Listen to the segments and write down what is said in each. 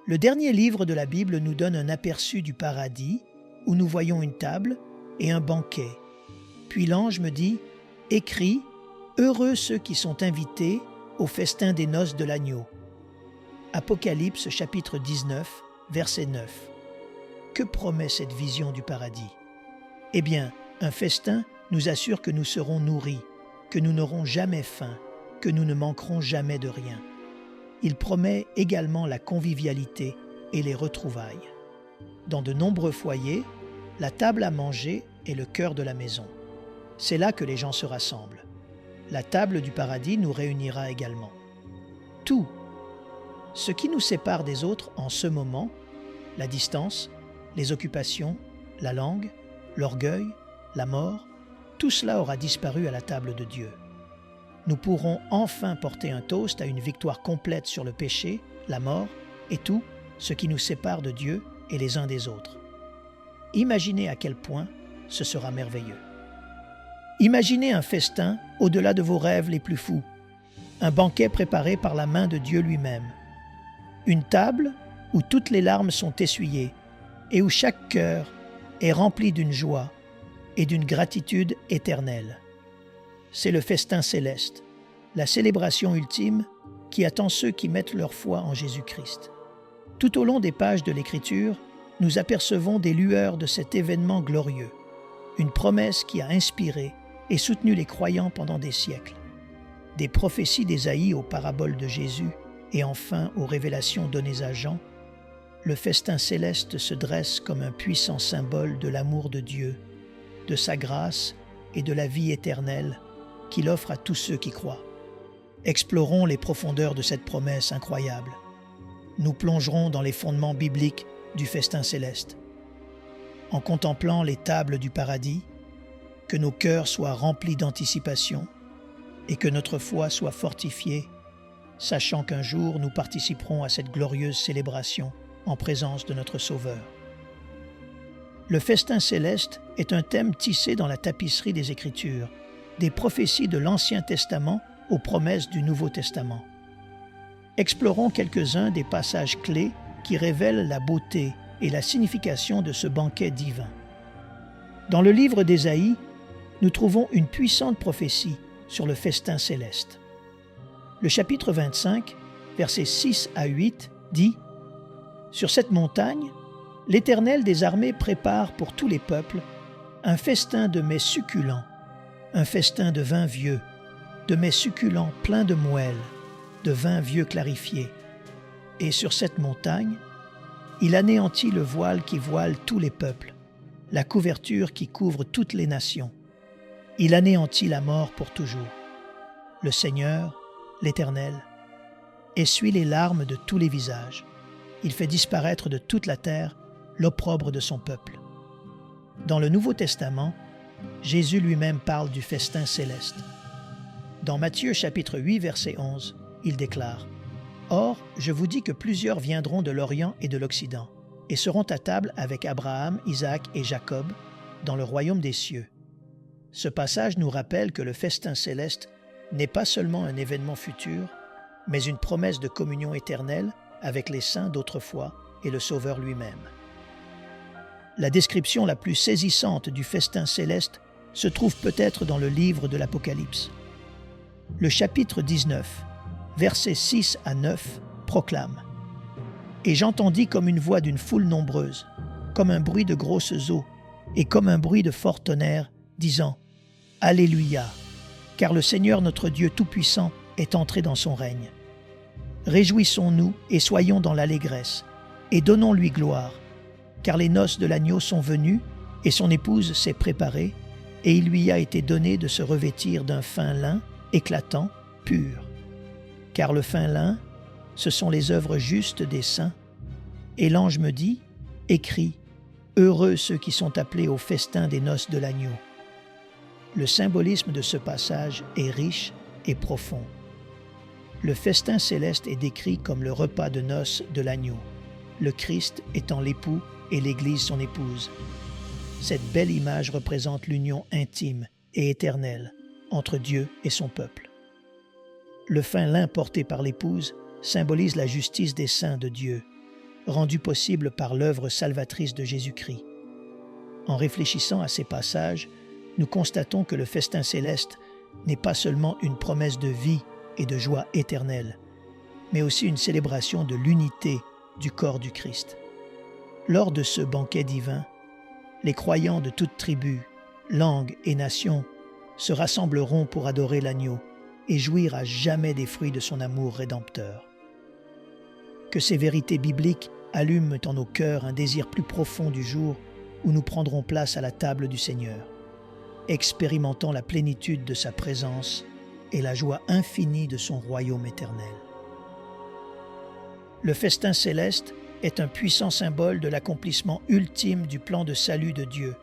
Le dernier livre de la Bible nous donne un aperçu du paradis où nous voyons une table et un banquet. Puis l'ange me dit « Écris, heureux ceux qui sont invités au festin des noces de l'agneau. » Apocalypse chapitre 19, verset 9. Que promet cette vision du paradis? Eh bien, un festin nous assure que nous serons nourris, que nous n'aurons jamais faim, que nous ne manquerons jamais de rien. Il promet également la convivialité et les retrouvailles. Dans de nombreux foyers, la table à manger est le cœur de la maison. C'est là que les gens se rassemblent. La table du paradis nous réunira également. Tout, ce qui nous sépare des autres en ce moment, la distance, les occupations, la langue, l'orgueil, la mort, tout cela aura disparu à la table de Dieu. Nous pourrons enfin porter un toast à une victoire complète sur le péché, la mort et tout ce qui nous sépare de Dieu et les uns des autres. Imaginez à quel point ce sera merveilleux. Imaginez un festin au-delà de vos rêves les plus fous, un banquet préparé par la main de Dieu lui-même, une table où toutes les larmes sont essuyées et où chaque cœur est rempli d'une joie et d'une gratitude éternelle. C'est le festin céleste, la célébration ultime qui attend ceux qui mettent leur foi en Jésus-Christ. Tout au long des pages de l'Écriture, nous apercevons des lueurs de cet événement glorieux, une promesse qui a inspiré et soutenu les croyants pendant des siècles. Des prophéties d'Ésaïe aux paraboles de Jésus et enfin aux révélations données à Jean, le festin céleste se dresse comme un puissant symbole de l'amour de Dieu, de sa grâce et de la vie éternelle qu'il offre à tous ceux qui croient. Explorons les profondeurs de cette promesse incroyable. Nous plongerons dans les fondements bibliques du festin céleste. En contemplant les tables du paradis, que nos cœurs soient remplis d'anticipation et que notre foi soit fortifiée, sachant qu'un jour nous participerons à cette glorieuse célébration en présence de notre Sauveur. Le festin céleste est un thème tissé dans la tapisserie des Écritures, des prophéties de l'Ancien Testament aux promesses du Nouveau Testament. Explorons quelques-uns des passages clés qui révèlent la beauté et la signification de ce banquet divin. Dans le livre d'Ésaïe, nous trouvons une puissante prophétie sur le festin céleste. Le chapitre 25, versets 6 à 8, dit « Sur cette montagne, l'Éternel des armées prépare pour tous les peuples un festin de mets succulents, un festin de vin vieux, de mets succulents pleins de moelle, de vin vieux clarifié. Et sur cette montagne, il anéantit le voile qui voile tous les peuples, la couverture qui couvre toutes les nations. Il anéantit la mort pour toujours. Le Seigneur, l'Éternel, essuie les larmes de tous les visages. Il fait disparaître de toute la terre l'opprobre de son peuple. » Dans le Nouveau Testament, Jésus lui-même parle du festin céleste. Dans Matthieu chapitre 8, verset 11, il déclare « Or, je vous dis que plusieurs viendront de l'Orient et de l'Occident, et seront à table avec Abraham, Isaac et Jacob dans le royaume des cieux. » Ce passage nous rappelle que le festin céleste n'est pas seulement un événement futur, mais une promesse de communion éternelle avec les saints d'autrefois et le Sauveur lui-même. La description la plus saisissante du festin céleste se trouve peut-être dans le livre de l'Apocalypse. Le chapitre 19, versets 6 à 9, proclame « Et j'entendis comme une voix d'une foule nombreuse, comme un bruit de grosses eaux, et comme un bruit de fort tonnerre, disant « Alléluia, car le Seigneur notre Dieu Tout-Puissant est entré dans son règne. Réjouissons-nous et soyons dans l'allégresse, et donnons-lui gloire, car les noces de l'agneau sont venues, et son épouse s'est préparée, et il lui a été donné de se revêtir d'un fin lin, éclatant, pur. Car le fin lin, ce sont les œuvres justes des saints. Et l'ange me dit, écris, heureux ceux qui sont appelés au festin des noces de l'agneau. » Le symbolisme de ce passage est riche et profond. Le festin céleste est décrit comme le repas de noces de l'agneau, le Christ étant l'époux et l'Église son épouse. Cette belle image représente l'union intime et éternelle entre Dieu et son peuple. Le fin lin porté par l'épouse symbolise la justice des saints de Dieu, rendue possible par l'œuvre salvatrice de Jésus-Christ. En réfléchissant à ces passages, nous constatons que le festin céleste n'est pas seulement une promesse de vie et de joie éternelle, mais aussi une célébration de l'unité du corps du Christ. Lors de ce banquet divin, les croyants de toutes tribus, langues et nations se rassembleront pour adorer l'agneau et jouir à jamais des fruits de son amour rédempteur. Que ces vérités bibliques allument en nos cœurs un désir plus profond du jour où nous prendrons place à la table du Seigneur, expérimentant la plénitude de sa présence et la joie infinie de son royaume éternel. Le festin céleste est un puissant symbole de l'accomplissement ultime du plan de salut de Dieu.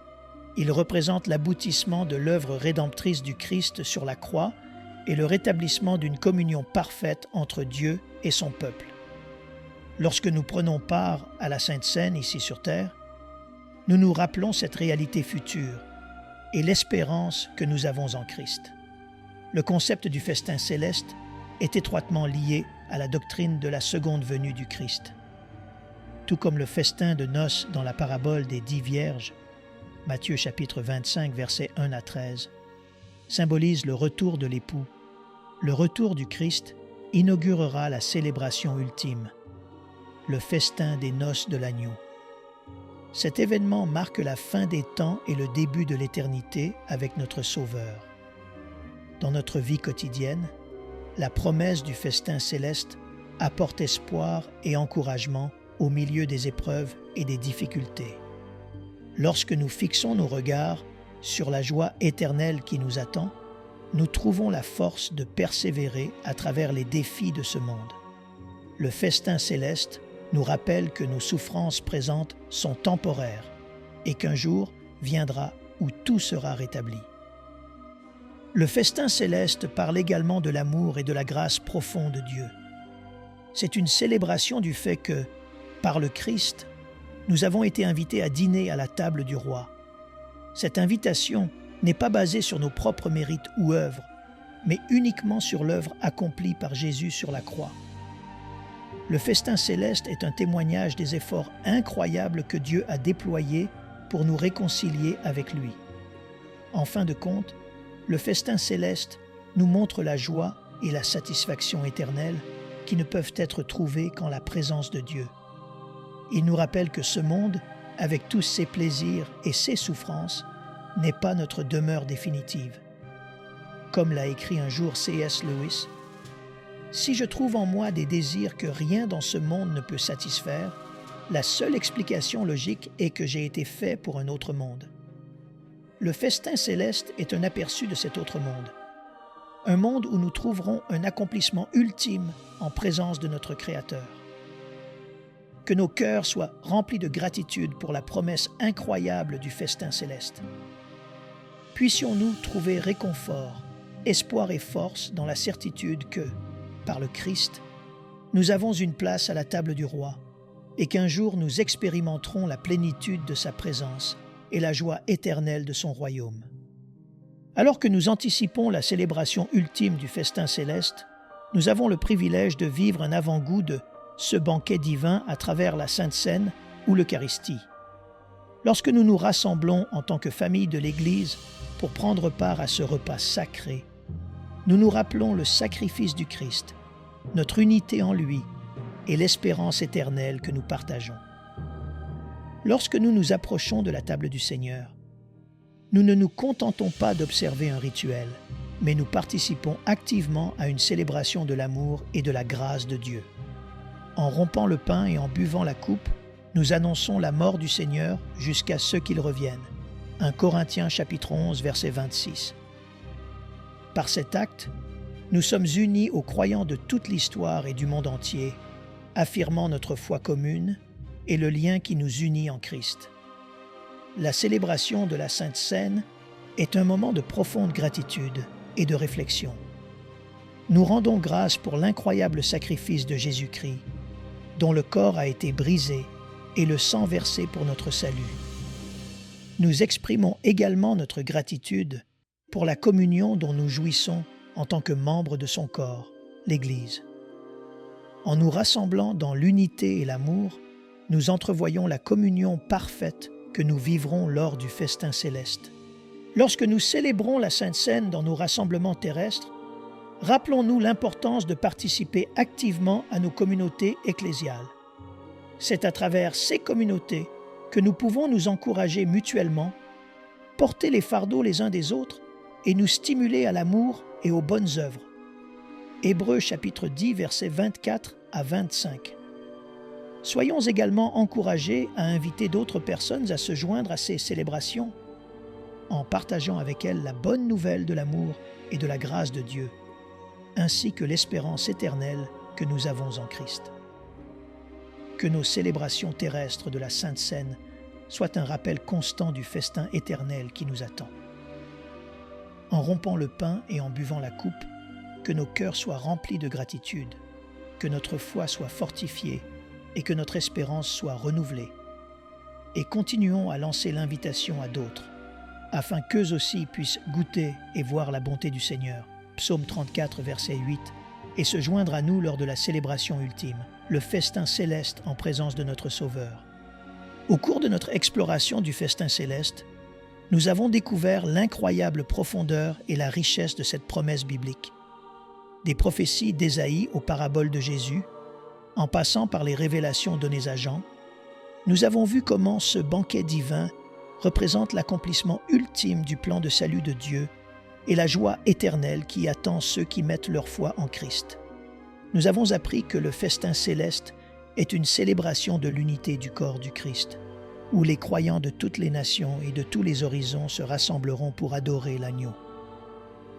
Il représente l'aboutissement de l'œuvre rédemptrice du Christ sur la croix et le rétablissement d'une communion parfaite entre Dieu et son peuple. Lorsque nous prenons part à la Sainte Seine ici sur terre, nous nous rappelons cette réalité future et l'espérance que nous avons en Christ. Le concept du festin céleste est étroitement lié à la doctrine de la seconde venue du Christ. Tout comme le festin de noces dans la parabole des 10 vierges, Matthieu chapitre 25, versets 1 à 13, symbolise le retour de l'époux. Le retour du Christ inaugurera la célébration ultime, le festin des noces de l'agneau. Cet événement marque la fin des temps et le début de l'éternité avec notre Sauveur. Dans notre vie quotidienne, la promesse du festin céleste apporte espoir et encouragement au milieu des épreuves et des difficultés. Lorsque nous fixons nos regards sur la joie éternelle qui nous attend, nous trouvons la force de persévérer à travers les défis de ce monde. Le festin céleste nous rappelle que nos souffrances présentes sont temporaires et qu'un jour viendra où tout sera rétabli. Le festin céleste parle également de l'amour et de la grâce profonde de Dieu. C'est une célébration du fait que, par le Christ, nous avons été invités à dîner à la table du roi. Cette invitation n'est pas basée sur nos propres mérites ou œuvres, mais uniquement sur l'œuvre accomplie par Jésus sur la croix. Le festin céleste est un témoignage des efforts incroyables que Dieu a déployés pour nous réconcilier avec lui. En fin de compte, le festin céleste nous montre la joie et la satisfaction éternelle qui ne peuvent être trouvées qu'en la présence de Dieu. Il nous rappelle que ce monde, avec tous ses plaisirs et ses souffrances, n'est pas notre demeure définitive. Comme l'a écrit un jour C.S. Lewis, « Si je trouve en moi des désirs que rien dans ce monde ne peut satisfaire, la seule explication logique est que j'ai été fait pour un autre monde. » Le festin céleste est un aperçu de cet autre monde. Un monde où nous trouverons un accomplissement ultime en présence de notre Créateur. Que nos cœurs soient remplis de gratitude pour la promesse incroyable du festin céleste. Puissions-nous trouver réconfort, espoir et force dans la certitude que, par le Christ, nous avons une place à la table du roi et qu'un jour nous expérimenterons la plénitude de sa présence et la joie éternelle de son royaume. Alors que nous anticipons la célébration ultime du festin céleste, nous avons le privilège de vivre un avant-goût de ce banquet divin à travers la Sainte Seine ou l'Eucharistie. Lorsque nous nous rassemblons en tant que famille de l'Église pour prendre part à ce repas sacré, nous nous rappelons le sacrifice du Christ, notre unité en lui et l'espérance éternelle que nous partageons. Lorsque nous nous approchons de la table du Seigneur, nous ne nous contentons pas d'observer un rituel, mais nous participons activement à une célébration de l'amour et de la grâce de Dieu. En rompant le pain et en buvant la coupe, nous annonçons la mort du Seigneur jusqu'à ce qu'il revienne. 1 Corinthiens chapitre 11, verset 26. Par cet acte, nous sommes unis aux croyants de toute l'histoire et du monde entier, affirmant notre foi commune et le lien qui nous unit en Christ. La célébration de la Sainte Seine est un moment de profonde gratitude et de réflexion. Nous rendons grâce pour l'incroyable sacrifice de Jésus-Christ, dont le corps a été brisé et le sang versé pour notre salut. Nous exprimons également notre gratitude pour la communion dont nous jouissons en tant que membres de son corps, l'Église. En nous rassemblant dans l'unité et l'amour, nous entrevoyons la communion parfaite que nous vivrons lors du festin céleste. Lorsque nous célébrons la Sainte Seine dans nos rassemblements terrestres, rappelons-nous l'importance de participer activement à nos communautés ecclésiales. C'est à travers ces communautés que nous pouvons nous encourager mutuellement, porter les fardeaux les uns des autres et nous stimuler à l'amour et aux bonnes œuvres. Hébreux chapitre 10, versets 24 à 25. Soyons également encouragés à inviter d'autres personnes à se joindre à ces célébrations, en partageant avec elles la bonne nouvelle de l'amour et de la grâce de Dieu, ainsi que l'espérance éternelle que nous avons en Christ. Que nos célébrations terrestres de la Sainte Seine soient un rappel constant du festin éternel qui nous attend. En rompant le pain et en buvant la coupe, que nos cœurs soient remplis de gratitude, que notre foi soit fortifiée et que notre espérance soit renouvelée. Et continuons à lancer l'invitation à d'autres, afin qu'eux aussi puissent goûter et voir la bonté du Seigneur. Psaume 34, verset 8, et se joindre à nous lors de la célébration ultime, le festin céleste en présence de notre Sauveur. Au cours de notre exploration du festin céleste, nous avons découvert l'incroyable profondeur et la richesse de cette promesse biblique. Des prophéties d'Ésaïe aux paraboles de Jésus, en passant par les révélations données à Jean, nous avons vu comment ce banquet divin représente l'accomplissement ultime du plan de salut de Dieu et la joie éternelle qui attend ceux qui mettent leur foi en Christ. Nous avons appris que le festin céleste est une célébration de l'unité du corps du Christ, où les croyants de toutes les nations et de tous les horizons se rassembleront pour adorer l'agneau.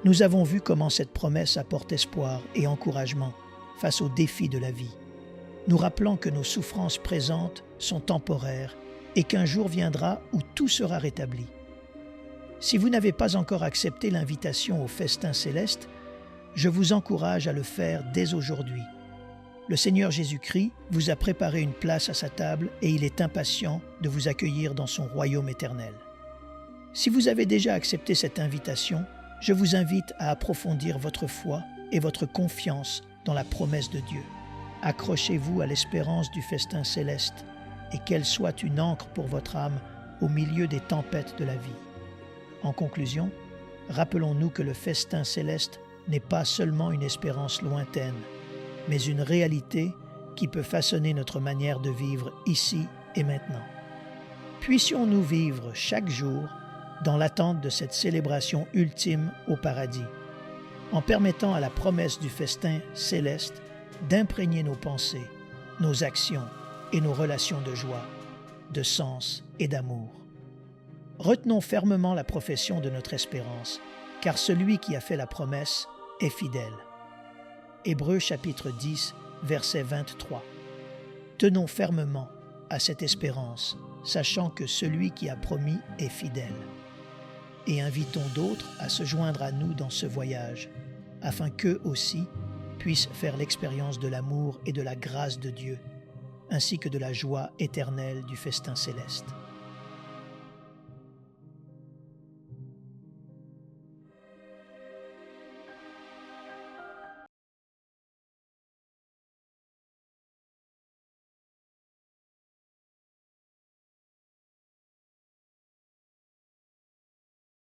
Nous avons vu comment cette promesse apporte espoir et encouragement face aux défis de la vie, nous rappelant que nos souffrances présentes sont temporaires et qu'un jour viendra où tout sera rétabli. Si vous n'avez pas encore accepté l'invitation au festin céleste, je vous encourage à le faire dès aujourd'hui. Le Seigneur Jésus-Christ vous a préparé une place à sa table et il est impatient de vous accueillir dans son royaume éternel. Si vous avez déjà accepté cette invitation, je vous invite à approfondir votre foi et votre confiance dans la promesse de Dieu. Accrochez-vous à l'espérance du festin céleste et qu'elle soit une ancre pour votre âme au milieu des tempêtes de la vie. En conclusion, rappelons-nous que le festin céleste n'est pas seulement une espérance lointaine, mais une réalité qui peut façonner notre manière de vivre ici et maintenant. Puissions-nous vivre chaque jour dans l'attente de cette célébration ultime au paradis, en permettant à la promesse du festin céleste d'imprégner nos pensées, nos actions et nos relations de joie, de sens et d'amour. Retenons fermement la profession de notre espérance, car celui qui a fait la promesse est fidèle. Hébreux chapitre 10, verset 23. Tenons fermement à cette espérance, sachant que celui qui a promis est fidèle. Et invitons d'autres à se joindre à nous dans ce voyage, afin qu'eux aussi puissent faire l'expérience de l'amour et de la grâce de Dieu, ainsi que de la joie éternelle du festin céleste.